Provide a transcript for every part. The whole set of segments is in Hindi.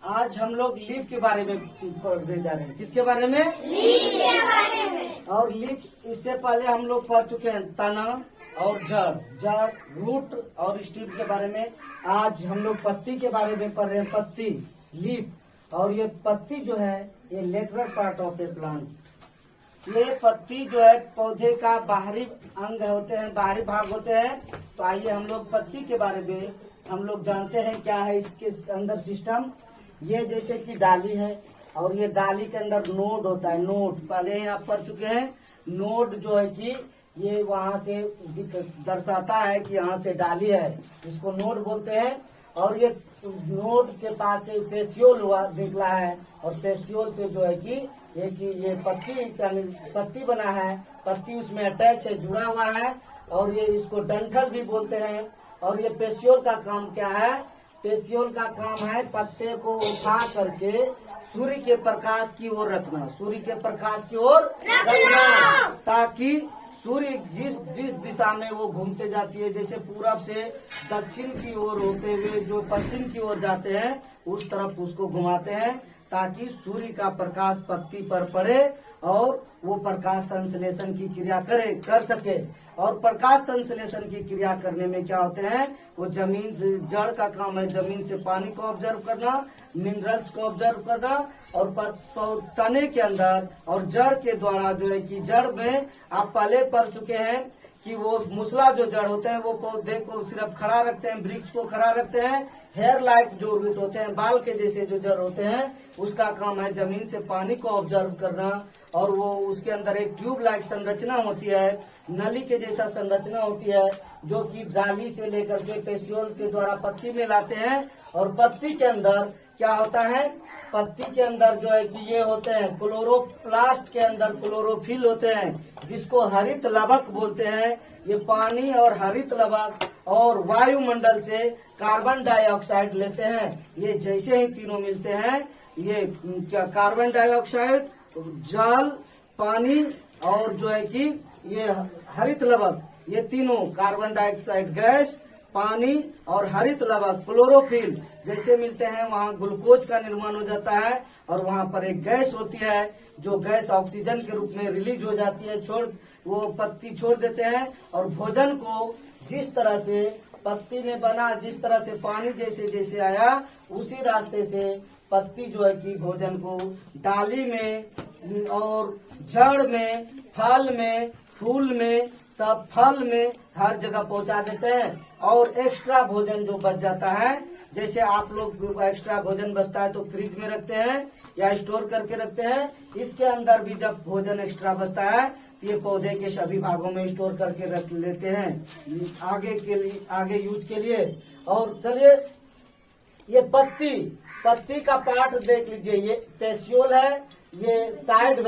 आज हम लोग लीफ के बारे में पढ़ने जा रहे हैं। किसके बारे में? लीफ के बारे में। और लीफ इससे पहले हम लोग पढ़ चुके हैं तना और जड़, रूट और स्टीम के बारे में। आज हम लोग पत्ती के बारे में पढ़ रहे हैं, पत्ती, लीफ। और ये पत्ती जो है ये lateral part of A plant. ये पत्ती जो है पौधे का बाहरी अंग होते हैं, बाहरी भाग होते हैं। तो आइए हम लोग पत्ती के बारे में हम लोग जानते हैं क्या है इसके अंदर सिस्टम। ये जैसे कि डाली है और ये डाली के अंदर नोड होता है। नोड पहले आप पढ़ चुके हैं। नोड जो है कि ये वहाँ से दर्शाता है कि यहाँ से डाली है, इसको नोड बोलते हैं। और ये नोड के पास से पेशियोल हुआ निकला है और पेशियोल से जो है कि ये पत्ती बना है। पत्ती उसमें अटैच है, जुड़ा हुआ है। और ये इसको डंठल भी बोलते हैं। और ये पेशियोल का काम क्या है? पेशियोल का काम है पत्ते को उठा करके सूर्य के प्रकाश की ओर रखना, सूर्य के प्रकाश की ओर रखना, ताकि सूर्य जिस दिशा में वो घूमते जाती है, जैसे पूरब से दक्षिण की ओर होते हुए जो पश्चिम की ओर जाते हैं, उस तरफ उसको घुमाते हैं, ताकि सूर्य का प्रकाश पत्ती पर पड़े और वो प्रकाश संश्लेषण की क्रिया कर सके। और प्रकाश संश्लेषण की क्रिया करने में क्या होते हैं? वो जमीन से, जड़ का काम है जमीन से पानी को ऑब्जर्व करना, मिनरल्स को ऑब्जर्व करना। और तने के अंदर और जड़ के द्वारा जो है कि जड़ में आप पहले पढ़ चुके हैं कि वो मूसला जो जड़ होते हैं वो पौधे को सिर्फ खड़ा रखते हैं, वृक्ष को खड़ा रखते हैं। हेयर लाइक जो रूट होते हैं, बाल के जैसे जो जड़ होते हैं, उसका काम है जमीन से पानी को ऑब्जर्व करना। और वो उसके अंदर एक ट्यूब लाइक संरचना होती है, नली के जैसा संरचना होती है, जो कि डाली से लेकर के पेशियोल के द्वारा पत्ती में लाते हैं। और पत्ती के अंदर क्या होता है? पत्ती के अंदर जो है कि ये होते हैं क्लोरोप्लास्ट के अंदर क्लोरोफिल होते हैं, जिसको हरित लवक बोलते हैं। ये पानी और हरित लवक और वायुमंडल से कार्बन डाइऑक्साइड लेते हैं। ये जैसे ही तीनों मिलते हैं, ये क्या कार्बन डाइऑक्साइड, जल, पानी और जो है कि ये हरित लवक, ये तीनों कार्बन डाइऑक्साइड गैस, पानी और हरित लवक क्लोरोफिल जैसे मिलते हैं, वहाँ ग्लूकोज का निर्माण हो जाता है। और वहाँ पर एक गैस होती है, जो गैस ऑक्सीजन के रूप में रिलीज हो जाती है, वो पत्ती छोड़ देते हैं। और भोजन को जिस तरह से पत्ती में बना, जिस तरह से पानी जैसे जैसे आया, उसी रास्ते से पत्ती जो है कि भोजन को डाली में और जड़ में, फल में, फूल में, सब फल में हर जगह पहुंचा देते हैं। और एक्स्ट्रा भोजन जो बच जाता है, जैसे आप लोग एक्स्ट्रा भोजन बचता है तो फ्रिज में रखते हैं या स्टोर करके रखते हैं, इसके अंदर भी जब भोजन एक्स्ट्रा बचता है तो ये पौधे के सभी भागों में स्टोर करके रख लेते हैं आगे यूज के लिए। और चलिए ये पत्ती का पार्ट देख लीजिए। ये पेशियोल है, ये साइड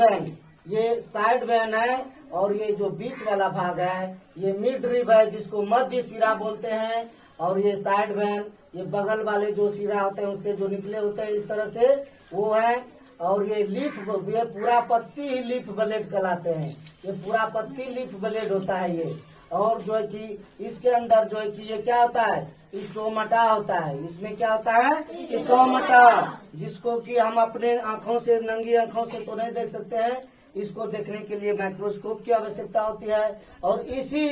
वैन है। और ये जो बीच वाला भाग है ये मिड रिब है, जिसको मध्य सिरा बोलते हैं। और ये साइड वैन, ये बगल वाले जो सिरा होते हैं उससे जो निकले होते हैं इस तरह से, वो है। और ये लीफ, ये पूरा पत्ती ही लीफ ब्लेड कहलाते हैं। ये पूरा पत्ती लीफ ब्लेड होता है ये। और जो है कि इसके अंदर जो है कि ये क्या होता है? स्टोमाटा होता है। इसमें क्या होता है? स्टोमाटा, जिसको कि हम अपने आंखों से, नंगी आंखों से तो नहीं देख सकते हैं, इसको देखने के लिए माइक्रोस्कोप की आवश्यकता होती है। और इसी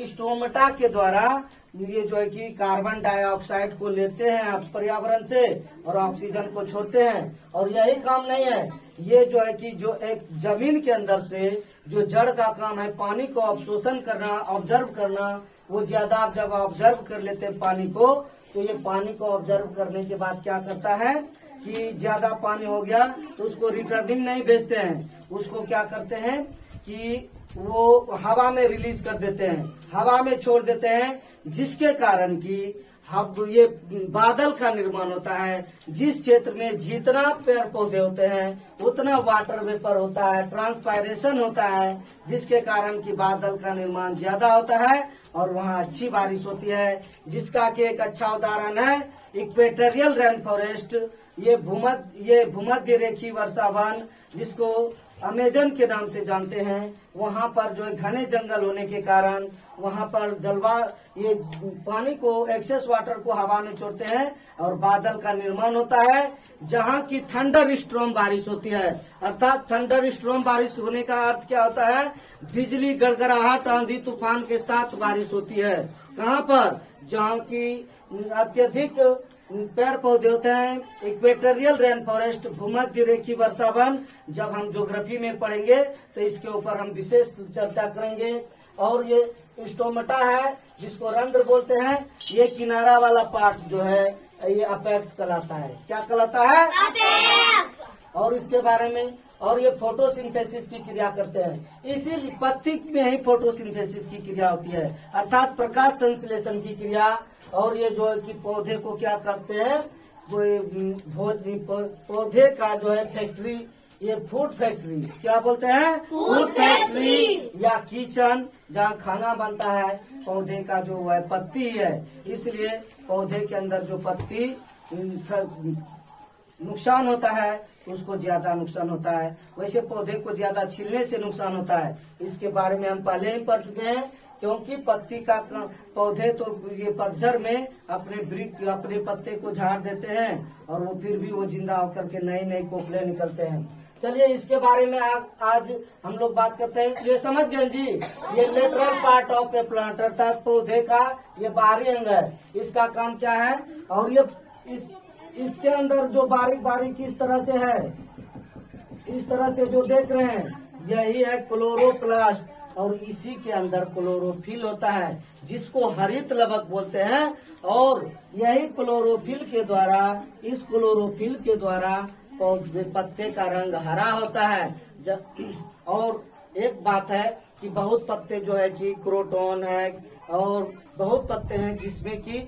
स्टोमाटा के द्वारा ये जो है कि कार्बन डाइऑक्साइड को लेते हैं आप पर्यावरण से और ऑक्सीजन को छोड़ते हैं। और यही काम नहीं है, ये जो है कि जो एक जमीन के अंदर से जो जड़ का काम है पानी को अवशोषण करना, ऑब्जर्व करना, वो ज्यादा आप जब ऑब्जर्व कर लेते हैं पानी को, तो ये पानी को ऑब्जर्व करने के बाद क्या करता है कि ज्यादा पानी हो गया तो उसको रिटर्निंग नहीं भेजते हैं, उसको क्या करते हैं कि वो हवा में रिलीज कर देते हैं, हवा में छोड़ देते हैं, जिसके कारण कि ये बादल का निर्माण होता है। जिस क्षेत्र में जितना पेड़ पौधे होते हैं उतना वाटर वेपर होता है, ट्रांसपायरेशन होता है, जिसके कारण कि बादल का निर्माण ज्यादा होता है और वहाँ अच्छी बारिश होती है। जिसका कि एक अच्छा उदाहरण है इक्वेटोरियल रेन फॉरेस्ट, ये भूमध्य रेखी वर्षा वन, जिसको अमेजन के नाम से जानते हैं। वहाँ पर जो है घने जंगल होने के कारण वहाँ पर ये पानी को एक्सेस वाटर को हवा में छोड़ते हैं और बादल का निर्माण होता है, जहाँ की थंडर स्ट्रॉम बारिश होती है। अर्थात थंडर स्ट्रॉम बारिश होने का अर्थ क्या होता है? बिजली, गड़गड़ाहट, आंधी तूफान के साथ बारिश होती है। कहाँ पर? जहाँ की अत्यधिक पेड़ पौधे होते हैं। इक्वेटोरियल रेन फॉरेस्ट, भूमध्य रेखीय वर्षा वन, जब हम ज्योग्राफी में पढ़ेंगे तो इसके ऊपर हम विशेष चर्चा करेंगे। और ये स्टोमेटा है जिसको रंध्र बोलते हैं। ये किनारा वाला पार्ट जो है ये अपेक्स कहलाता है। क्या कहलाता है? और इसके बारे में, और ये फोटोसिंथेसिस की क्रिया करते हैं। इसी पत्ती में ही फोटोसिंथेसिस की क्रिया होती है, अर्थात प्रकाश संश्लेषण की क्रिया। और ये जो है कि पौधे को क्या करते हैं, पौधे का जो है फैक्ट्री, ये फूड फैक्ट्री, क्या बोलते हैं? फूड फैक्ट्री या किचन, जहाँ खाना बनता है। पौधे का जो है पत्ती है, इसलिए पौधे के अंदर जो पत्ती नुकसान होता है उसको ज्यादा नुकसान होता है। वैसे पौधे को ज्यादा छीलने से नुकसान होता है। इसके बारे में हम पहले ही पढ़ चुके हैं, क्योंकि पत्ती का पौधे तो ये पतझड़ में अपने पत्ते को झाड़ देते हैं और वो फिर भी वो जिंदा होकर के नए नए कोकले निकलते हैं। चलिए इसके बारे में आज हम लोग बात करते हैं। ये समझ गए जी, ये lateral part of A plant, अर्थात पौधे का ये बाहरी अंग है। इसका काम क्या है? और ये इसके अंदर जो बारीक बारीक किस तरह से है, इस तरह से जो देख रहे हैं, यही है क्लोरोप्लास्ट। और इसी के अंदर क्लोरोफिल होता है, जिसको हरित लवक बोलते हैं। और यही क्लोरोफिल के द्वारा पत्ते का रंग हरा होता है। और एक बात है कि बहुत पत्ते जो है कि क्रोटोन है, और बहुत पत्ते हैं जिसमें कि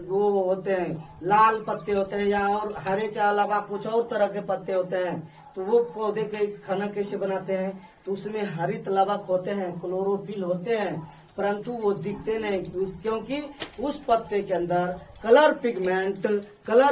वो होते हैं लाल पत्ते होते हैं, या और हरे के अलावा कुछ और तरह के पत्ते होते हैं। तो वो पौधे के खाना कैसे बनाते हैं? तो उसमें हरित लवक होते हैं, क्लोरोफिल होते हैं, परंतु वो दिखते नहीं, क्योंकि उस पत्ते के अंदर कलर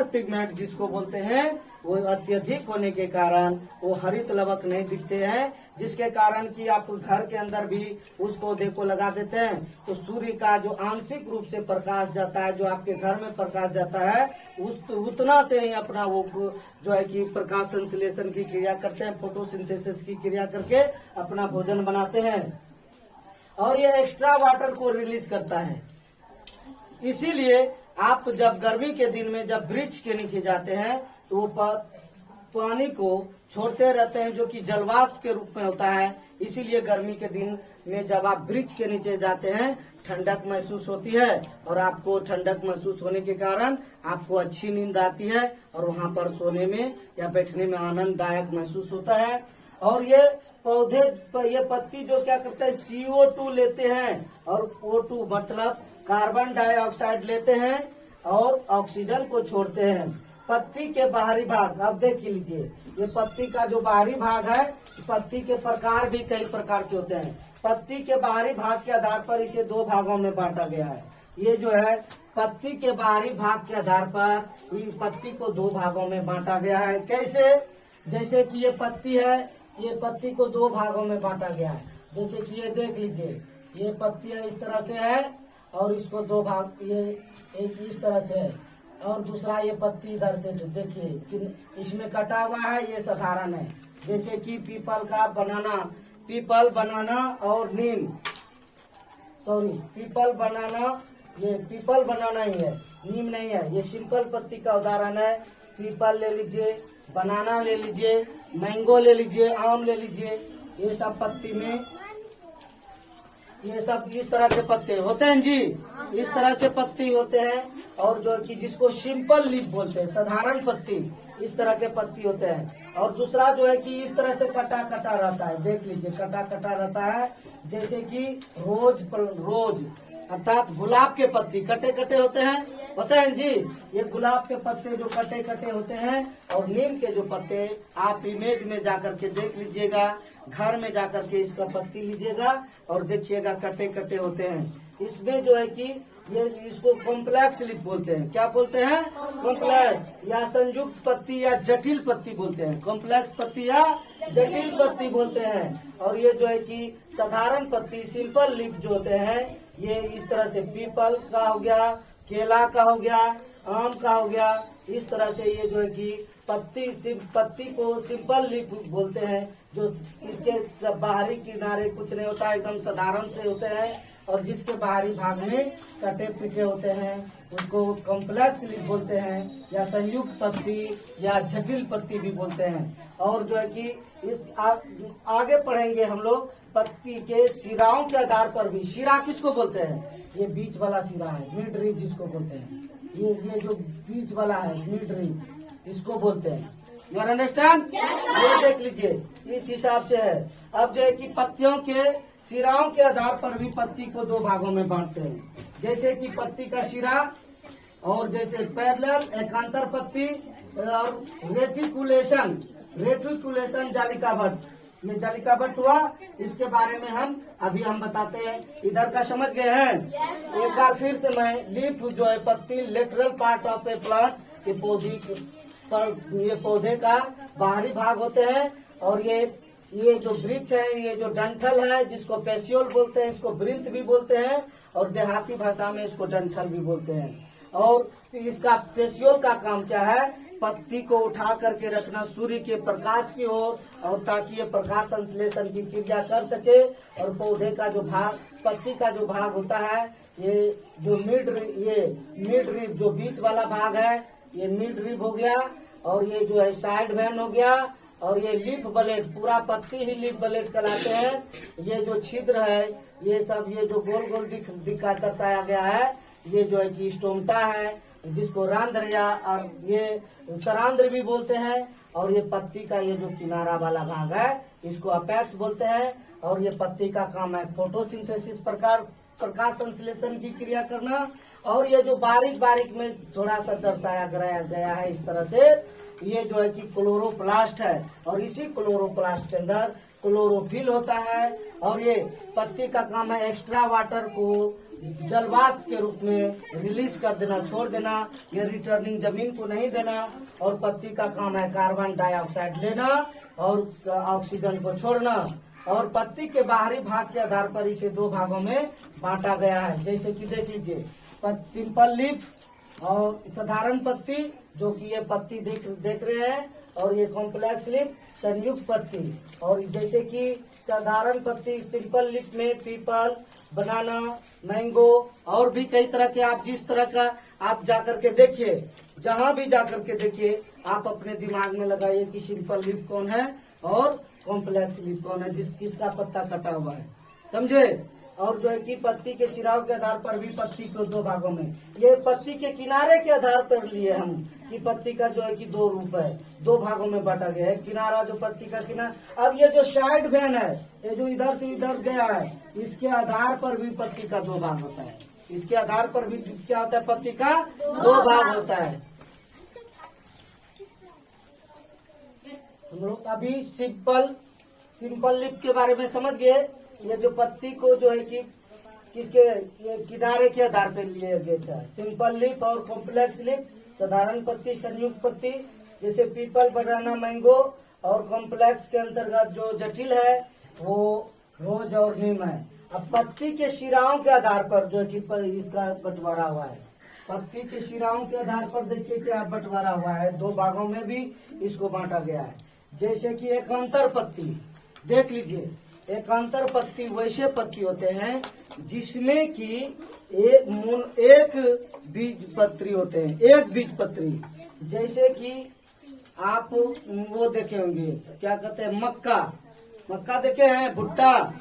पिगमेंट जिसको बोलते हैं, वो अत्यधिक होने के कारण वो हरित लवक नहीं दिखते हैं। जिसके कारण कि आप घर के अंदर भी उस पौधे को लगा देते हैं तो सूर्य का जो आंशिक रूप से प्रकाश जाता है, जो आपके घर में प्रकाश जाता है, उतना से ही अपना वो जो है कि प्रकाश संश्लेषण की क्रिया करते हैं, फोटोसिंथेसिस की क्रिया करके अपना भोजन बनाते हैं। और ये एक्स्ट्रा वाटर को रिलीज करता है। इसीलिए आप जब गर्मी के दिन में जब वृक्ष के नीचे जाते हैं तो वो पानी को छोड़ते रहते हैं, जो कि जलवाष्प के रूप में होता है। इसीलिए गर्मी के दिन में जब आप वृक्ष के नीचे जाते हैं ठंडक महसूस होती है, और आपको ठंडक महसूस होने के कारण आपको अच्छी नींद आती है, और वहाँ पर सोने में या बैठने में आनंददायक महसूस होता है। और ये ये पत्ती जो क्या करता है, CO2 लेते हैं, और O2 मतलब कार्बन डाइऑक्साइड लेते हैं और ऑक्सीजन को छोड़ते हैं। पत्ती के बाहरी भाग, अब देख लीजिए, ये पत्ती का जो बाहरी भाग है, पत्ती के प्रकार भी कई प्रकार के होते हैं। पत्ती के बाहरी भाग के आधार पर इसे दो भागों में बांटा गया है। ये जो है पत्ती के बाहरी भाग के आधार पर इन पत्ती को दो भागों में बांटा गया है। कैसे? जैसे कि ये पत्ती है, ये पत्ती को दो भागों में बांटा गया है। जैसे कि ये देख लीजिए, ये पत्ती है इस तरह से है, और इसको दो भाग, ये एक इस तरह से है, और दूसरा ये पत्ती इधर से देखिए कि इसमें कटा हुआ है, ये साधारण है। जैसे कि पीपल बनाना और नीम, पीपल बनाना ही है, नीम नहीं है। ये सिंपल पत्ती का उदाहरण है। पीपल ले लीजिए, बनाना ले लीजिए, मैंगो ले लीजिए, आम ले लीजिए। ये सब पत्ती में ये सब इस तरह के पत्ते होते हैं जी, इस तरह से पत्ती होते हैं। और जो कि जिसको सिंपल लीफ बोलते हैं, साधारण पत्ती, इस तरह के पत्ती होते हैं। और दूसरा जो है कि इस तरह से कटा कटा रहता है, देख लीजिए कटा कटा रहता है। जैसे कि रोज अर्थात गुलाब के पत्ती कटे कटे होते हैं जी। ये गुलाब के पत्ते जो कटे कटे होते हैं, और नीम के जो पत्ते, आप इमेज में जाकर के देख लीजिएगा, घर में जाकर के इसका पत्ती लीजिएगा और देखिएगा कटे कटे होते हैं। इसमें जो है कि ये इसको कॉम्प्लेक्स लीफ बोलते हैं। क्या बोलते हैं? कॉम्प्लेक्स या संयुक्त पत्ती या जटिल पत्ती बोलते हैं। कॉम्प्लेक्स पत्ती या जटिल पत्ती बोलते हैं। और ये जो है कि साधारण पत्ती सिंपल लीफ जो होते हैं, ये इस तरह से पीपल का हो गया, केला का हो गया, आम का हो गया, इस तरह से ये जो है कि पत्ती को सिंपल लीफ बोलते हैं। जो इसके सब बाहरी किनारे कुछ नहीं होता है, एकदम साधारण से होते हैं, और जिसके बाहरी भाग में कटे पीटे होते हैं उसको कॉम्प्लेक्स लीफ बोलते हैं, या संयुक्त पत्ती या जटिल पत्ती भी बोलते हैं। और जो है कि इस आगे पढ़ेंगे हम लोग पत्ती के सिराओं के आधार पर भी। सिरा किसको बोलते हैं? ये बीच वाला सिरा है, मिड रिब जिसको बोलते हैं। ये जो बीच वाला है मिड रिब, इसको बोलते हैं। You understand? ये देख लीजिए, इस हिसाब से है। अब जो है कि पत्तियों के सिराओं के आधार पर भी पत्ती को दो भागों में बांटते हैं। जैसे कि पत्ती का सिरा, और जैसे पैरेलल एकांतर पत्ती, और रेटिकुलेशन जालिका बट। ये जालिका बट हुआ, इसके बारे में हम बताते हैं। इधर का समझ गए हैं? एक बार फिर से मैं लीफ जो है पत्ती lateral part of A plant, ये पौधे का बाहरी भाग होते हैं। और ये जो वृक्ष है, ये जो डंठल है जिसको पेसियोल बोलते हैं, इसको वृंत भी बोलते हैं, और देहाती भाषा में इसको डंठल भी बोलते हैं। और इसका पेसियोल का काम क्या है? पत्ती को उठा करके रखना सूर्य के प्रकाश की ओर, और ताकि ये प्रकाश संश्लेषण की क्रिया कर सके। और पौधे का जो भाग, पत्ती का जो भाग होता है, ये जो मिड रिब जो बीच वाला भाग है, ये मिड रिब हो गया। और ये जो है साइड वेन हो गया। और ये लीफ ब्लेड, पूरा पत्ती ही लीफ ब्लेड कहलाते हैं। ये जो छिद्र है, ये सब ये जो गोल गोल दिखा दर्शाया गया है, ये जो है कि स्टोमटा है, जिसको रंध्र या और ये सरांध्र भी बोलते हैं। और ये पत्ती का ये जो किनारा वाला भाग है, इसको अपेक्स बोलते हैं। और ये पत्ती का काम है फोटोसिंथेसिस, प्रकाश संश्लेषण की क्रिया करना। और ये जो बारीक बारीक में थोड़ा सा दर्शाया गया है इस तरह से, ये जो है कि क्लोरोप्लास्ट है। और इसी क्लोरोप्लास्ट के अंदर क्लोरोफिल होता है। और ये पत्ती का काम है एक्स्ट्रा वाटर को जलवाष्प के रूप में रिलीज कर देना, छोड़ देना। ये रिटर्निंग जमीन को नहीं देना। और पत्ती का काम है कार्बन डाइऑक्साइड लेना और ऑक्सीजन को छोड़ना। और पत्ती के बाहरी भाग के आधार पर इसे दो भागों में बांटा गया है। जैसे कि देख लीजिए, सिंपल लीफ और साधारण पत्ती, जो कि ये पत्ती देख रहे हैं, और ये कॉम्प्लेक्स लीफ संयुक्त पत्ती। और जैसे कि साधारण पत्ती सिंपल लीफ में पीपल, बनाना, मैंगो, और भी कई तरह के, आप जिस तरह का आप जाकर के देखिए, जहाँ भी जाकर के देखिए, आप अपने दिमाग में लगाइए कि सिंपल लीफ कौन है और कॉम्प्लेक्स लीफ कौन है, किसका पत्ता कटा हुआ है। समझे? और जो है कि पत्ती के सिराओं के आधार पर भी पत्ती को दो भागों में, ये पत्ती के किनारे के आधार पर लिए हम कि पत्ती का जो है कि दो रूप है, दो भागों में बांटा गया है। किनारा जो पत्ती का किनारा, अब ये जो साइड वेन है, ये जो इधर से इधर गया है, इसके आधार पर भी पत्ती का दो भाग होता है। इसके आधार पर भी क्या होता है? पत्ती का दो भाग होता है। हम लोग अभी सिंपल लीफ के बारे में समझ गए। ये जो पत्ती को जो है कि किसके ये किनारे के आधार पर लिया गया था, सिंपल लीफ और कॉम्प्लेक्स लीफ, साधारण पत्ती, संयुक्त पत्ती, जैसे पीपल, बनाना, मैंगो। और कॉम्प्लेक्स के अंतर्गत जो जटिल है वो रोज और नीम है। अब पत्ती के शिराओं के आधार पर जो है कि इसका बंटवारा हुआ है। पत्ती के शिराओं के आधार पर देखिए क्या बंटवारा हुआ है, दो भागों में भी इसको बांटा गया है। जैसे कि एकांतर पत्ती देख लीजिए, एकांतर पत्ती वैसे पत्ती होते हैं जिसमें कि एक बीज पत्री होते हैं, एक बीज पत्री। जैसे कि आप वो देखे होंगे, क्या कहते हैं, मक्का देखे हैं, भुट्टा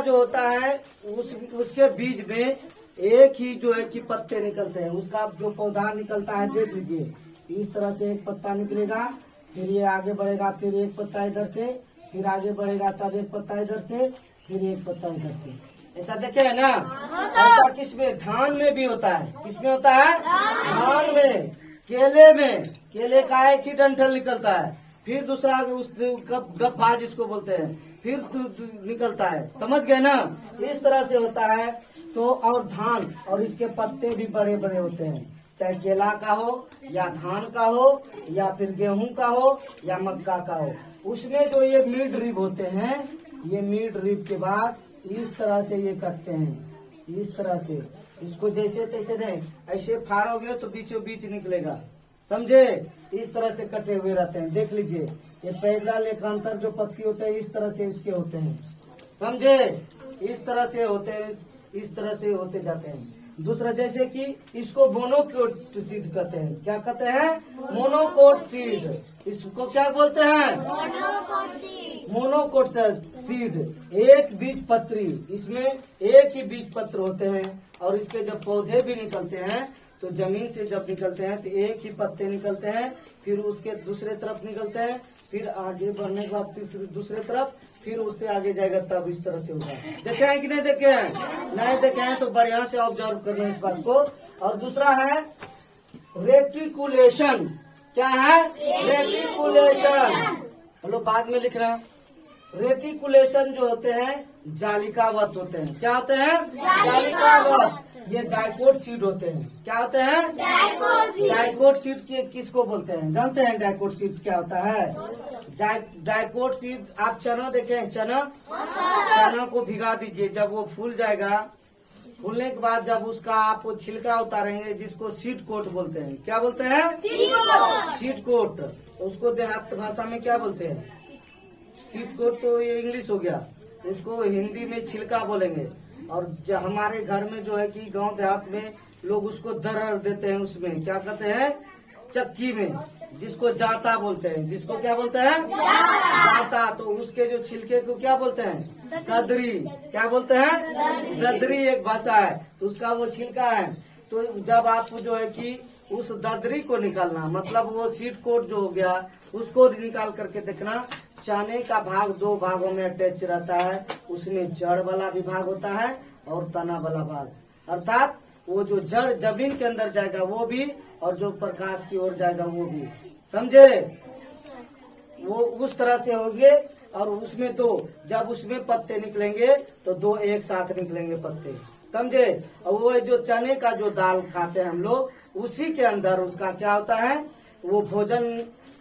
जो होता है, उसके बीज में एक ही जो है कि पत्ते निकलते हैं। उसका जो पौधा निकलता है देख लीजिए, इस तरह से एक पत्ता निकलेगा, फिर ये आगे बढ़ेगा, फिर एक पत्ता इधर से, फिर आगे बढ़ेगा, तब एक पत्ता इधर से, फिर एक पत्ता इधर से। ऐसा देखे है ना? ऐसा किसमें? धान में भी होता है। किसमें होता है? धान में। केले में, केले का एक ही डंठल निकलता है, फिर दूसरा उस गप्पा जिसको बोलते हैं, फिर निकलता है। समझ गए ना? इस तरह से होता है। तो और धान, और इसके पत्ते भी बड़े बड़े होते हैं, चाहे केला का हो या धान का हो या फिर गेहूं का हो या मक्का का हो। उसमें जो ये मिड रिब होते हैं, ये मिड रिब के बाद इस तरह से ये कटते हैं, इस तरह से। इसको जैसे तैसे नहीं, ऐसे फाड़ोगे तो बीचों बीच निकलेगा, समझे। इस तरह से कटे हुए रहते हैं। देख लीजिए, ये पैरेलल एकांतर जो पत्ती होते हैं इस तरह से इसके होते हैं, समझे। इस तरह से होते हैं, इस तरह से होते जाते हैं। दूसरा जैसे कि इसको मोनोकोट सीड कहते हैं। क्या कहते हैं? Monocot seed. इसको क्या बोलते हैं? Monocot seed. एक बीज पत्री, इसमें एक ही बीज पत्र होते हैं, और इसके जब पौधे भी निकलते हैं तो जमीन से जब निकलते हैं तो एक ही पत्ते निकलते हैं, फिर उसके दूसरे तरफ निकलते हैं, फिर आगे बढ़ने के बाद दूसरे तरफ, फिर उससे आगे जाएगा, तब इस तरह से होगा। देखे हैं कि नहीं देखे हैं? नहीं देखे हैं तो बढ़िया से ऑब्जर्व करना इस बात को। और दूसरा है रेटिकुलेशन। क्या है? रेटिकुलेशन। बोलो, बाद में लिख रहे हैं। रेटिकुलेशन जो होते हैं जालिकावत होते हैं। क्या होते हैं? जालिकावत। ये डाइकोट सीड होते हैं। क्या होते हैं? डाइकोट सीड किसको बोलते हैं? जानते हैं डाइकोट सीड क्या होता है? डाइकोट सीड, आप चना देखे हैं? चना को भिगा दीजिए, जब वो फूल जाएगा, फूलने के बाद जब उसका आप छिलका उतारेंगे, जिसको सीड कोट बोलते हैं। क्या बोलते हैं? Seed coat. उसको देहात भाषा में क्या बोलते हैं? सीड कोट तो ये इंग्लिश हो गया, उसको हिंदी में छिलका बोलेंगे। और हमारे घर में जो है कि गांव देहात में लोग उसको दरर देते हैं, उसमें क्या कहते हैं? चक्की में, जिसको जाता बोलते हैं। जिसको क्या बोलते हैं? जाता। तो उसके जो छिलके को क्या बोलते हैं? गदरी। क्या बोलते हैं? गदरी एक भाषा है, तो उसका वो छिलका है। तो जब आप जो है कि उस ददरी को निकालना, मतलब वो सीड कोट जो हो गया, उसको निकाल करके देखना, चने का भाग दो भागों में अटैच रहता है। उसमें जड़ वाला भी भाग होता है और तना वाला भाग, अर्थात वो जो जड़ जमीन के अंदर जाएगा वो भी, और जो प्रकाश की ओर जाएगा वो भी, समझे। वो उस तरह से होंगे। और उसमें तो जब उसमें पत्ते निकलेंगे तो दो एक साथ निकलेंगे पत्ते, समझे। और वो जो चने का जो दाल खाते हैं हम लोग, उसी के अंदर उसका क्या होता है? वो भोजन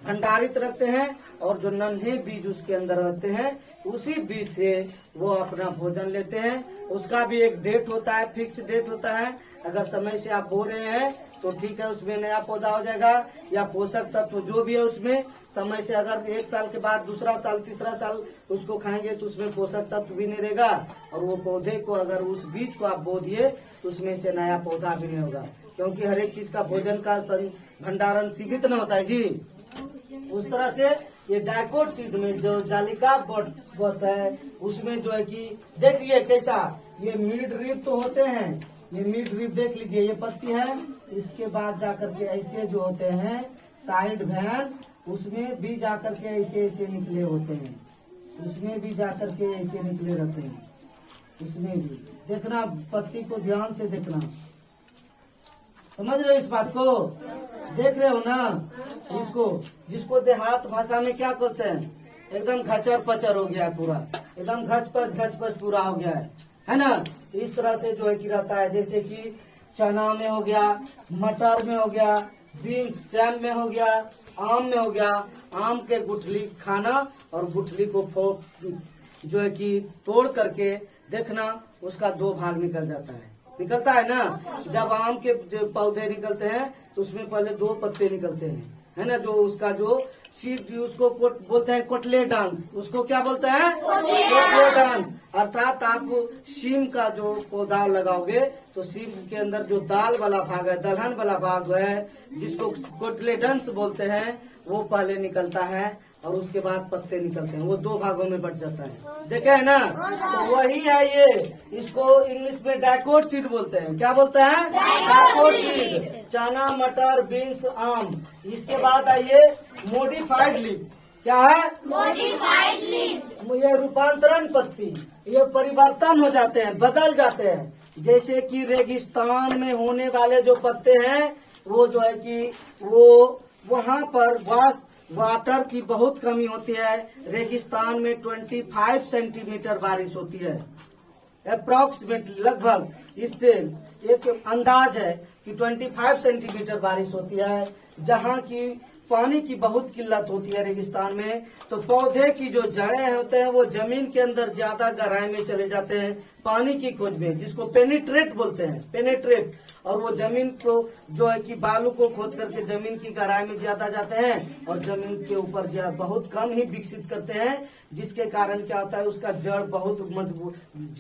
भंडारित रखते हैं, और जो नन्हे बीज उसके अंदर रहते हैं, उसी बीज से वो अपना भोजन लेते हैं। उसका भी एक डेट होता है, फिक्स डेट होता है। अगर समय से आप बो रहे हैं तो ठीक है, उसमें नया पौधा हो जाएगा, या पोषक तत्व जो भी है उसमें समय से, अगर एक साल के बाद दूसरा साल तीसरा साल उसको खाएंगे तो उसमें पोषक तत्व भी नहीं रहेगा, और वो पौधे को, अगर उस बीज को आप बो दिए तो उसमें से नया पौधा भी नहीं होगा, क्योंकि हर एक चीज का भोजन का भंडारण सीमित न होता है जी। उस तरह से ये डाइकोट सीड में जो जालिका बोत है, उसमें जो है कि देखिए कैसा, ये मिड रिब तो होते हैं, ये मिड रिब देख लीजिए, ये पत्ती है, इसके बाद जाकर के ऐसे जो होते हैं साइड वैन, उसमें भी जाकर के ऐसे ऐसे निकले होते हैं, उसमें भी जाकर के ऐसे निकले रहते हैं। उसमें भी देखना, पत्ती को ध्यान से देखना, समझ रहे हो इस बात को? देख रहे हो ना इसको, जिसको देहात भाषा में क्या कहते हैं? एकदम खचर पचर हो गया है पूरा, एकदम घच पच पूरा हो गया है ना। इस तरह से जो है कि रहता है, जैसे कि चना में हो गया, मटर में हो गया, बीन्स सैम में हो गया, आम में हो गया। आम के गुठली खाना, और गुठली को जो है कि तोड़ करके देखना, उसका दो भाग निकल जाता है, निकलता है ना। जब आम के जो पौधे निकलते हैं तो उसमें पहले दो पत्ते निकलते हैं, है ना। जो उसका जो सीड, उसको बोलते हैं कोटलेडांस। उसको क्या बोलते हैं? कोटलेडांस। अर्थात आप सीम का जो पौधा लगाओगे तो सीम के अंदर जो दाल वाला भाग है, दलहन वाला भाग है, जिसको कोटलेडांस बोलते हैं, वो पहले निकलता है, और उसके बाद पत्ते निकलते हैं। वो दो भागों में बट जाता है, देखे है ना। तो वही है ये, इसको इंग्लिश में डाइकोट सीड बोलते हैं। क्या बोलते हैं? Dicot seed. चना, मटर, बीन्स, आम। इसके बाद आइए मॉडिफाइड लीफ। क्या है? Modified leaf. ये रूपांतरण पत्ती, ये परिवर्तन हो जाते हैं, बदल जाते हैं। जैसे कि रेगिस्तान में होने वाले जो पत्ते हैं, वो जो है कि वो वहाँ पर वाटर की बहुत कमी होती है। रेगिस्तान में 25 सेंटीमीटर बारिश होती है, अप्रोक्सीमेटली, लगभग इससे एक अंदाज है कि 25 सेंटीमीटर बारिश होती है। जहाँ की पानी की बहुत किल्लत होती है रेगिस्तान में, तो पौधे की जो जड़ें होते हैं वो जमीन के अंदर ज्यादा गहराई में चले जाते हैं पानी की खोज में, जिसको पेनिट्रेट बोलते हैं, पेनिट्रेट। और वो जमीन को जो है कि बालू को खोद करके जमीन की गहराई में ज्यादा जाते हैं और जमीन के ऊपर बहुत कम ही विकसित करते हैं, जिसके कारण क्या होता है उसका जड़ बहुत मजबूत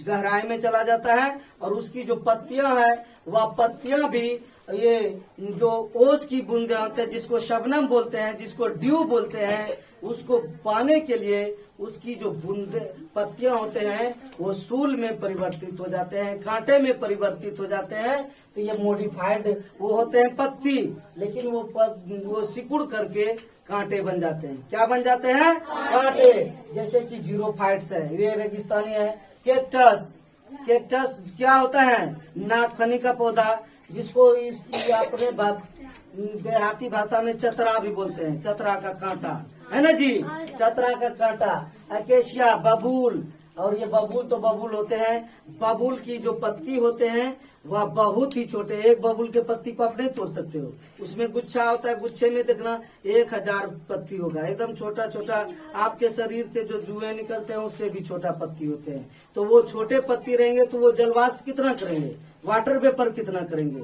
गहराई में चला जाता है और उसकी जो पत्तियां हैं वह पत्तियां भी ये जो ओस की बूंदे होते हैं, जिसको शबनम बोलते हैं, जिसको ड्यू बोलते हैं, उसको पाने के लिए उसकी जो बूंदे पत्तियां होते हैं वो सूल में परिवर्तित हो जाते हैं, कांटे में परिवर्तित हो जाते हैं। तो ये मॉडिफाइड वो होते हैं पत्ती, लेकिन वो सिकुड़ करके कांटे बन जाते हैं। क्या बन जाते हैं? कांटे। जैसे कि जीरोफाइट्स है, ये रेगिस्तानी है। कैक्टस, कैक्टस क्या होता है? नागफनी का पौधा, जिसको अपने देहाती भाषा में चतरा भी बोलते हैं, चतरा का कांटा है ना जी, चतरा का कांटा। अकेशिया, बबूल, और ये बबूल तो बबूल होते हैं। बबूल की जो पत्ती होते हैं वह बहुत ही छोटे, एक बबूल के पत्ती को आप नहीं तोड़ सकते हो, उसमें गुच्छा होता है, गुच्छे में देखना 1000 पत्ती होगा, एकदम छोटा छोटा। आपके शरीर से जो जुए निकलते हैं उससे भी छोटा पत्ती होते हैं। तो वो छोटे पत्ती रहेंगे तो वो जलवाष्प कितना करेंगे, वाटर वेपर कितना करेंगे,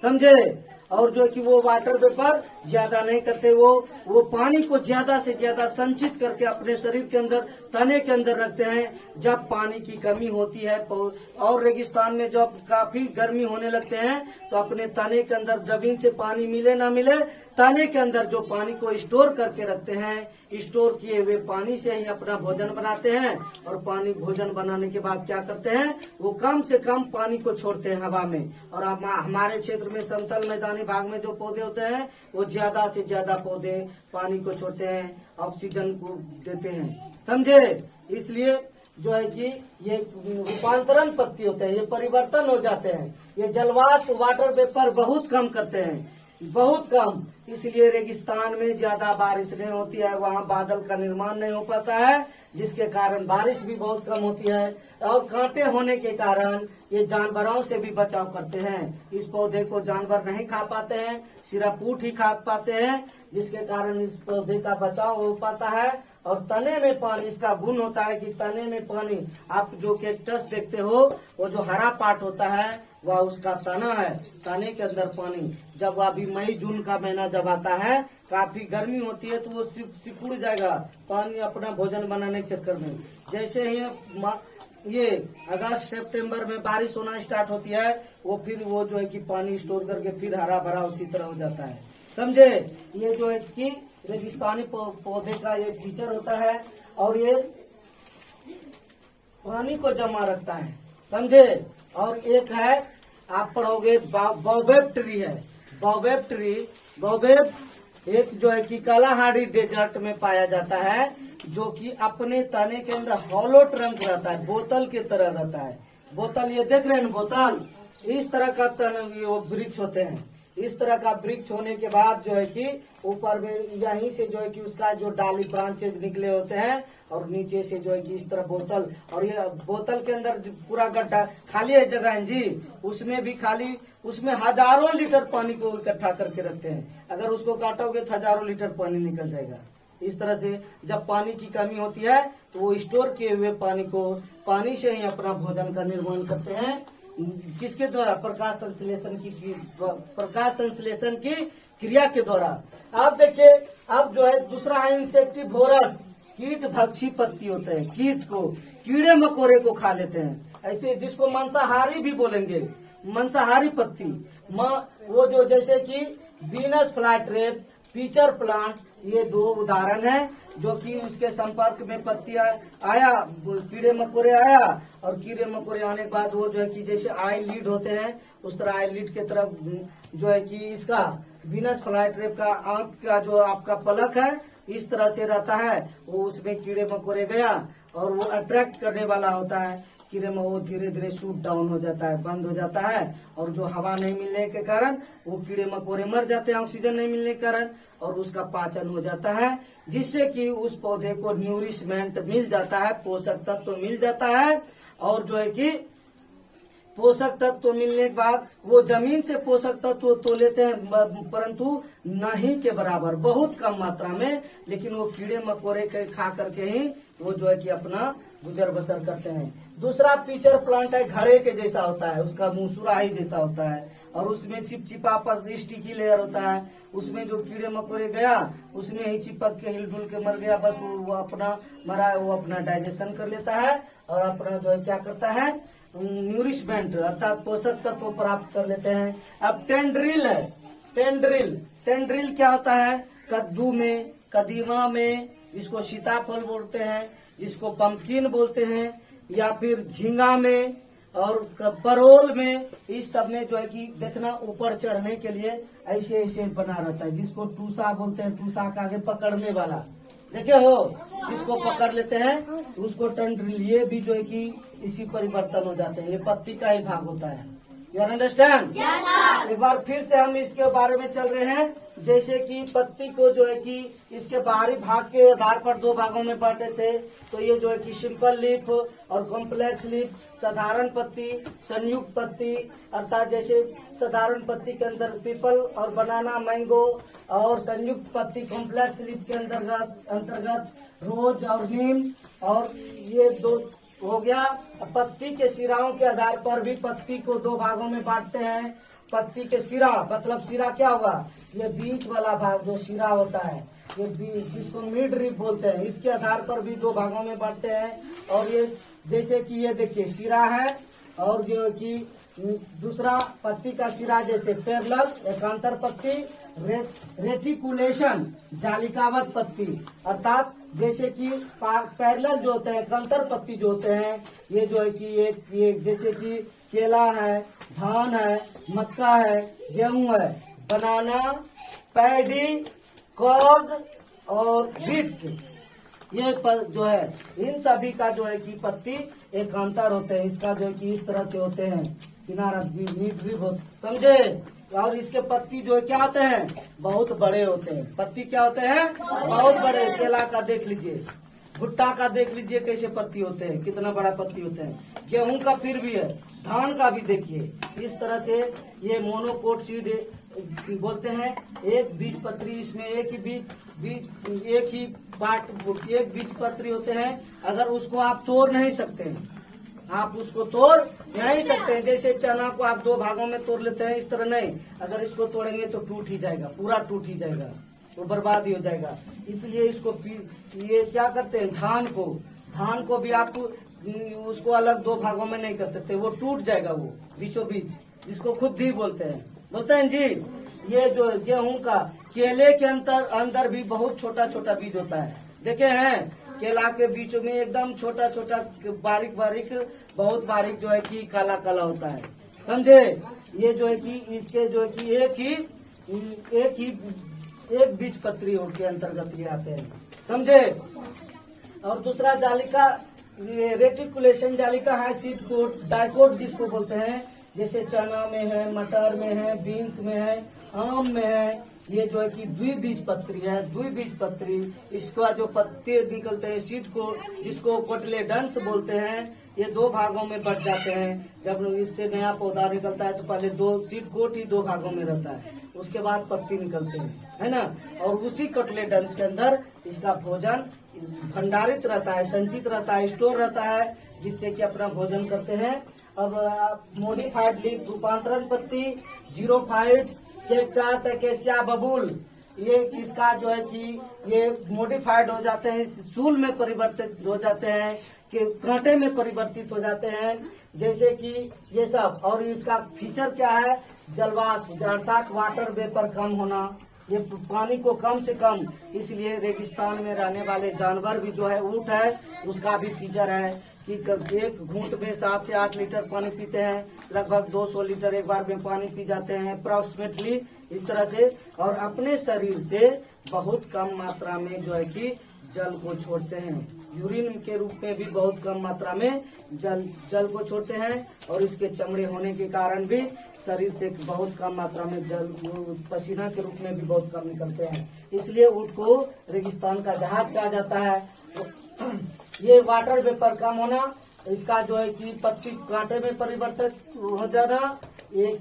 समझे? और जो कि वो वाटर वेपर ज्यादा नहीं करते, वो पानी को ज्यादा से ज्यादा संचित करके अपने शरीर के अंदर, तने के अंदर रखते हैं। जब पानी की कमी होती है और रेगिस्तान में जब काफी गर्मी होने लगते हैं तो अपने तने के अंदर जमीन से पानी मिले ना मिले, तने के अंदर जो पानी को स्टोर करके रखते हैं, स्टोर किए हुए पानी से ही अपना भोजन बनाते हैं। और पानी भोजन बनाने के बाद क्या करते हैं, वो कम से कम पानी को छोड़ते हैं हवा में। और हमारे क्षेत्र में समतल मैदानी भाग में जो पौधे होते हैं वो ज्यादा से ज्यादा पौधे पानी को छोड़ते हैं, ऑक्सीजन को देते हैं, समझे? इसलिए जो है कि ये रूपांतरण पत्ती होते हैं, ये परिवर्तन हो जाते हैं, ये जलवाष्प वाटर वेपर बहुत कम करते हैं, बहुत कम। इसलिए रेगिस्तान में ज्यादा बारिश नहीं होती है, वहाँ बादल का निर्माण नहीं हो पाता है, जिसके कारण बारिश भी बहुत कम होती है। और कांटे होने के कारण ये जानवरों से भी बचाव करते हैं। इस पौधे को जानवर नहीं खा पाते हैं, सिर्फ ऊँट ही खा पाते हैं, जिसके कारण इस पौधे का बचाव हो पाता है। और तने में पानी, इसका गुण होता है कि तने में पानी, आप जो कैक्टस देखते हो वो जो हरा पार्ट होता है वह उसका तना है, तने के अंदर पानी। जब अभी मई जून का महीना जब आता है, काफी गर्मी होती है तो वो सिकुड़ जाएगा पानी अपना भोजन बनाने के चक्कर में। जैसे ही ये अगस्त सितंबर में बारिश होना स्टार्ट होती है, वो फिर वो जो है कि पानी स्टोर करके फिर हरा भरा उसी तरह हो जाता है, समझे? ये जो है कि रेगिस्तानी पौधे का ये फीचर होता है और ये पानी को जमा रखता है, समझे? और एक है, आप पढ़ोगे बाओबेब ट्री है, बाओबेब ट्री। बाओबेब एक जो है कि कालाहांडी डेजर्ट में पाया जाता है, जो कि अपने तने के अंदर हॉलो ट्रंक रहता है, बोतल की तरह रहता है। बोतल, ये देख रहे हैं बोतल, इस तरह का तने वो वृक्ष होते हैं। इस तरह का वृक्ष होने के बाद जो है कि ऊपर में यहीं से जो है कि उसका जो डाली ब्रांचेज निकले होते हैं और नीचे से जो है कि इस तरह बोतल, और ये बोतल के अंदर पूरा गड्ढा खाली है जगह है जी, उसमें भी खाली, उसमें हजारों लीटर पानी को इकट्ठा करके रखते हैं। अगर उसको काटोगे तो हजारों लीटर पानी निकल जाएगा। इस तरह से जब पानी की कमी होती है तो वो स्टोर किए हुए पानी को, पानी से ही अपना भोजन का निर्माण करते हैं। किसके द्वारा? प्रकाश संश्लेषण की क्रिया के द्वारा। अब देखिए, अब जो है दूसरा है इंसेक्टिवोरस, कीट भक्षी पत्ती होते हैं, कीट को, कीड़े मकोड़े को खा लेते हैं, ऐसे जिसको मांसाहारी भी बोलेंगे, मांसाहारी पत्ती। वो जो जैसे कि वीनस फ्लाईट्रेप, पीचर प्लांट, ये दो उदाहरण हैं जो कि उसके संपर्क में पत्तियां आया, कीड़े मकोड़े आया, और कीड़े मकोड़े आने के बाद वो जो है कि जैसे आई लीड होते हैं उस तरह आई लीड के तरफ जो है कि इसका वीनस फ्लाईट्रेप का आंख का जो आपका पलक है इस तरह से रहता है, वो उसमें कीड़े मकोड़े गया और वो अट्रैक्ट करने वाला होता है। कीड़े में वो धीरे धीरे शूट डाउन हो जाता है, बंद हो जाता है, और जो हवा नहीं मिलने के कारण वो कीड़े मकोड़े मर जाते हैं, ऑक्सीजन नहीं मिलने के कारण, और उसका पाचन हो जाता है, जिससे कि उस पौधे को न्यूरिशमेंट मिल जाता है, पोषक तत्व तो मिल जाता है, और जो है कि पोषक तत्व मिलने के बाद वो जमीन से पोषक तत्व तो लेते हैं, परंतु नहीं के बराबर, बहुत कम मात्रा में। लेकिन वो कीड़े मकोड़े के खा करके ही वो जो है कि अपना गुजर बसर करते हैं। दूसरा पिचर प्लांट है, घड़े के जैसा होता है, उसका मुंह सुराही जैसा होता है और उसमें चिपचिपा पर स्टिकी लेयर होता है। उसमें जो कीड़े मकोड़े गया उसमें ही चिपक के हिलडुल के मर गया, बस वो अपना मरा, वो अपना डाइजेशन कर लेता है और अपना जो है क्या करता है, न्यूरिशमेंट अर्थात पोषक तत्व प्राप्त कर लेते हैं। अब टेंड्रिल है, टेंड्रिल क्या होता है, कद्दू में, कदीमा में, जिसको सीताफल बोलते हैं, जिसको पंपकिन बोलते हैं, या फिर झींगा में और परोल में, इस सब में जो है कि देखना ऊपर चढ़ने के लिए ऐसे ऐसे बना रहता है, जिसको टूसा बोलते हैं, टूसा का आगे पकड़ने वाला, देखे हो, जिसको पकड़ लेते हैं उसको टेंड्रिल। ये भी जो है कि इसी परिवर्तन हो जाते हैं, ये पत्ती का ही भाग होता है। You understand? एक बार फिर से हम इसके बारे में चल रहे हैं। जैसे कि पत्ती को जो है कि इसके बाहरी भाग के आधार पर दो भागों में बांटे थे, तो ये जो है कि सिंपल लीफ और कॉम्प्लेक्स लीफ, साधारण पत्ती, संयुक्त पत्ती, अर्थात जैसे साधारण पत्ती के अंदर पीपल और बनाना, मैंगो, और संयुक्त पत्ती कॉम्प्लेक्स लीफ के अंतर्गत रोज और नीम, और ये दो हो गया। पत्ती के सिराओं के आधार पर भी पत्ती को दो भागों में बांटते हैं। पत्ती के सिरा मतलब सिरा क्या हुआ, ये बीच वाला भाग जो सिरा होता है, ये जिसको मिड रिब बोलते हैं, इसके आधार पर भी दो भागों में बांटते हैं। और ये जैसे कि ये देखिए सिरा है, और जो कि दूसरा पत्ती का सिरा जैसे पैरेलल एकांतर पत्ती, रेटिकुलेशन जालिकावत पत्ती, अर्थात जैसे कि पैरेलल जो होते हैं, एकांतर पत्ती जो होते हैं, ये जो है कि एक जैसे कि केला है, धान है, मक्का है, गेहूं है, बनाना, पैडी, कॉर्न और बीट, ये जो है इन सभी का जो है कि पत्ती एकांतर होते हैं। इसका जो है कि इस तरह से होते हैं, किनारा समझे। और इसके पत्ती जो है क्या होते हैं, बहुत बड़े होते हैं। पत्ती क्या होते हैं, बहुत बड़े। केला का देख लीजिए, भुट्टा का देख लीजिए कैसे पत्ती होते हैं, कितना बड़ा पत्ती होते हैं। गेहूं का फिर भी है, धान का भी देखिए इस तरह से। ये मोनोकोट सीड बोलते हैं, एक बीज पत्री, इसमें एक ही बीज पत्री होते हैं। अगर उसको आप तोड़ नहीं सकते हैं, आप उसको तोड़ नहीं सकते हैं। जैसे चना को आप दो भागों में तोड़ लेते हैं, इस तरह नहीं। अगर इसको तोड़ेंगे तो टूट ही जाएगा, पूरा टूट ही जाएगा, तो बर्बाद ही हो जाएगा। इसलिए इसको ये क्या करते हैं, धान को भी आप उसको अलग दो भागों में नहीं कर सकते, वो टूट जाएगा, वो बीचों बीच, जिसको खुद ही बोलते हैं जी। ये जो गेहूं का, केले के अंदर भी बहुत छोटा छोटा बीज होता है, देखे हैं, केला के बीचों में एकदम छोटा छोटा बारीक बारीक, बहुत बारीक जो है कि काला काला होता है, समझे। ये जो है कि इसके जो है कि एक बीज पत्री के अंतर्गत ये आते हैं, समझे। और दूसरा जालिका, रेटिकुलेशन जालिका है, सीड कोट, डाइकोट जिसको बोलते हैं, जैसे चना में है, मटर में है, बीन्स में है, आम में है। ये जो है कि द्विबीज पत्री है, द्विबीज पत्री। इसका जो पत्ते निकलते हैं, सीड को, जिसको कोटलेडन्स बोलते हैं, ये दो भागों में बट जाते हैं। जब इससे नया पौधा निकलता है तो पहले दो सीड कोट ही दो भागों में रहता है, उसके बाद पत्ती निकलते हैं, है ना। और उसी कोटलेडन्स के अंदर इसका भोजन भंडारित रहता है, संचित रहता है, स्टोर रहता है, जिससे कि अपना भोजन करते हैं। अब मोडिफाइड लीफ रूपांतरण पत्ती, जीरोफाइट, कैक्टस, एकेसिया, बबूल, ये इसका जो है कि ये मोडिफाइड हो जाते हैं, सूल में परिवर्तित हो जाते हैं, कि कांटे में परिवर्तित हो जाते हैं, जैसे कि ये सब। और इसका फीचर क्या है, जलवाष्प अर्थात वाटर वेपर कम होना, ये पानी को कम से कम, इसलिए रेगिस्तान में रहने वाले जानवर भी जो है, ऊंट है, उसका भी फीचर है कि एक घूंट में 7 से 8 लीटर पानी पीते हैं, लगभग 200 लीटर एक बार में पानी पी जाते हैं अप्रोक्सीमेटली, इस तरह से। और अपने शरीर से बहुत कम मात्रा में जो है कि जल को छोड़ते हैं, यूरिन के रूप में भी बहुत कम मात्रा में जल को छोड़ते हैं। और इसके चमड़े होने के कारण भी शरीर से बहुत कम मात्रा में जल, पसीना के रूप में भी बहुत कम निकलते हैं, इसलिए ऊंट को रेगिस्तान का जहाज कहा जाता है। ये वाटर वेपर कम होना, इसका जो है कि पत्ती कांटे में परिवर्तित हो जाना, एक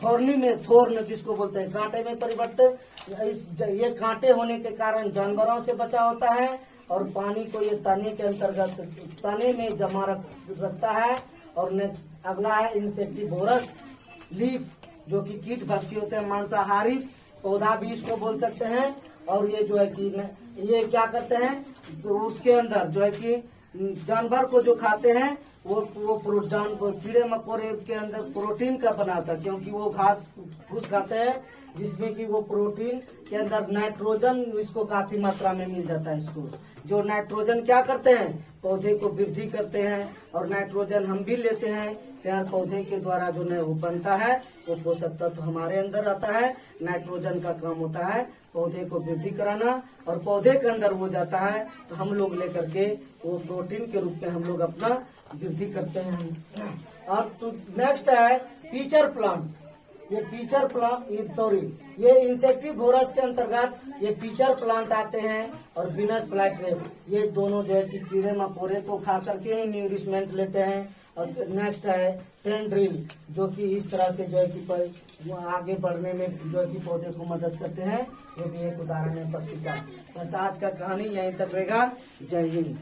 थोरनी में थोर्न जिसको बोलते हैं कांटे में परिवर्तित। ये कांटे होने के कारण जानवरों से बचा होता है और पानी को ये तने के अंतर्गत तने में जमा रखता है। और नेक्स्ट अगला है इंसेक्टिवोरस लीफ, जो कि कीट भक्षी होते हैं, मांसाहारी पौधा भी इसको बोल सकते हैं। और ये जो है कि ये क्या करते हैं, तो उसके अंदर जो है कि जानवर को जो खाते हैं वो कीड़े मकोड़े के अंदर प्रोटीन का बनाता है, क्योंकि वो घास फूस खाते हैं जिसमें कि वो प्रोटीन के अंदर नाइट्रोजन इसको काफी मात्रा में मिल जाता है। इसको जो नाइट्रोजन क्या करते हैं, पौधे को वृद्धि करते हैं, और नाइट्रोजन हम भी लेते हैं। प्यार पौधे के द्वारा जो वो बनता है वो पोषक तत्व हमारे अंदर आता है। नाइट्रोजन का काम होता है पौधे को वृद्धि कराना, और पौधे के अंदर वो जाता है तो हम लोग लेकर के वो प्रोटीन के रूप में हम लोग अपना वृद्धि करते हैं। और तो नेक्स्ट है पीचर प्लांट। ये पीचर प्लांट ये इंसेक्टिवोरस के अंतर्गत ये पीचर प्लांट आते हैं, और विनस फ्लाईट्रेप, ये दोनों जो है कि कीड़े मकोड़े को खा करके ही न्यूरिशमेंट लेते हैं। और नेक्स्ट है टेंड्रिल, जो कि इस तरह से जो है कि आगे बढ़ने में जो है कि पौधे को मदद करते हैं। ये भी एक उदाहरण है पत्ती का। बस आज का कहानी यहीं तक रहेगा। जय हिंद।